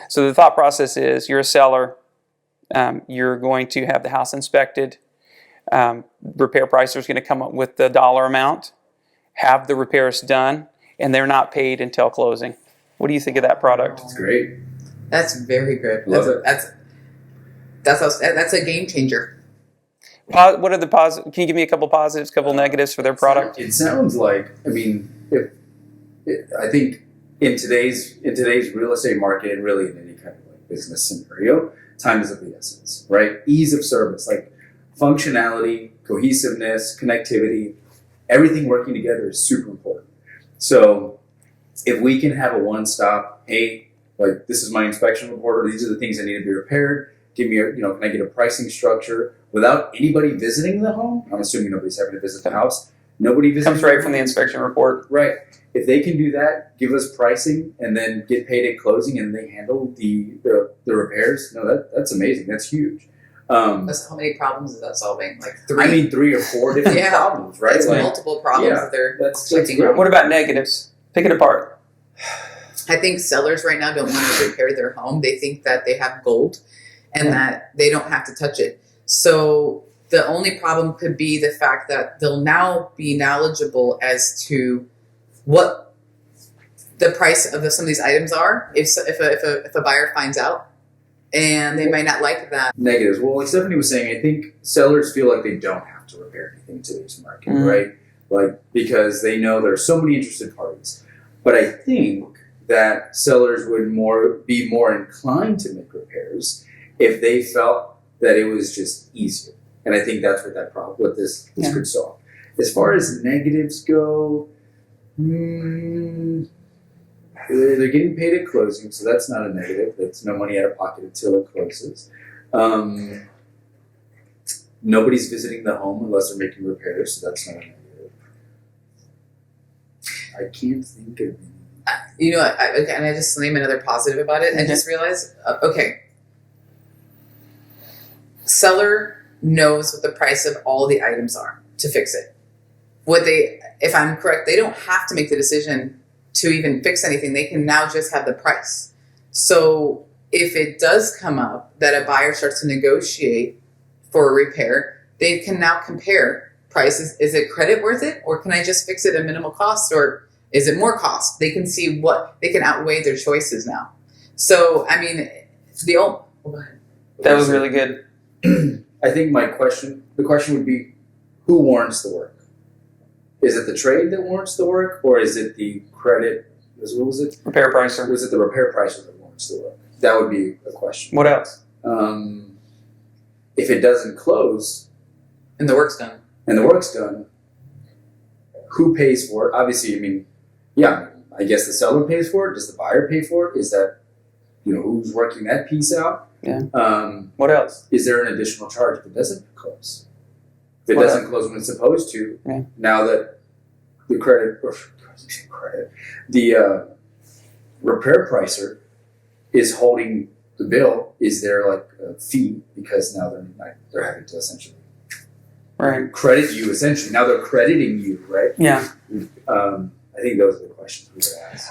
So the thought process is you're a seller, you're going to have the house inspected, repair pricer is going to come up with the dollar amount, have the repairs done, and they're not paid until closing. What do you think of that product? It's great. That's very good. Love it. That's a game changer. What are the positive? Can you give me a couple positives, couple negatives for their product? It sounds like, I think in today's real estate market and really in any kind of like business scenario, time is of the essence, right? Ease of service, like functionality, cohesiveness, connectivity, everything working together is super important. So if we can have a one-stop, hey, like this is my inspection report, or these are the things that need to be repaired, give me can I get a pricing structure without anybody visiting the home? I'm assuming nobody's having to visit the house. Nobody visiting. Comes right from the inspection report. Right. If they can do that, give us pricing, and then get paid at closing, and they handle the repairs, that's amazing. That's huge. That's how many problems is that solving? Like 3? I mean, 3 or 4 different problems, right? It's multiple problems that they're checking out. What about negatives? Pick it apart. I think sellers right now don't want to repair their home. They think that they have gold and that they don't have to touch it. So the only problem could be the fact that they'll now be knowledgeable as to what the price of some of these items are if a buyer finds out, and they might not like that. Negatives. Well, like Stephanie was saying, I think sellers feel like they don't have to repair anything in today's market, right? Like, because they know there are so many interested parties. But I think that sellers would be more inclined to make repairs if they felt that it was just easier. And I think that's what this could solve. As far as negatives go, they're getting paid at closing, so that's not a negative. That's no money out of pocket until it closes. Nobody's visiting the home unless they're making repairs, so that's not a negative. I can't think of any. And I just name another positive about it, and just realized, seller knows what the price of all the items are to fix it. If I'm correct, they don't have to make the decision to even fix anything. They can now just have the price. So if it does come up that a buyer starts to negotiate for a repair, they can now compare prices. Is it credit worth it, or can I just fix it at minimal cost, or is it more cost? They can see they can outweigh their choices now. So, I mean, go ahead. That was really good. I think the question would be, who warrants the work? Is it the trade that warrants the work, or is it the credit? What was it? Repair pricer. Was it the repair pricer that warrants the work? That would be a question. What else? If it doesn't close, and the work's done, who pays for it? Obviously, I guess the seller pays for it. Does the buyer pay for it? Is that, who's working that piece out? Yeah. What else? Is there an additional charge if it doesn't close? If it doesn't close when it's supposed to, now that the repair pricer is holding the bill, is there like a fee because now they're having to essentially credit you essentially. Now they're crediting you, right? Yeah. I think those are the questions we would ask.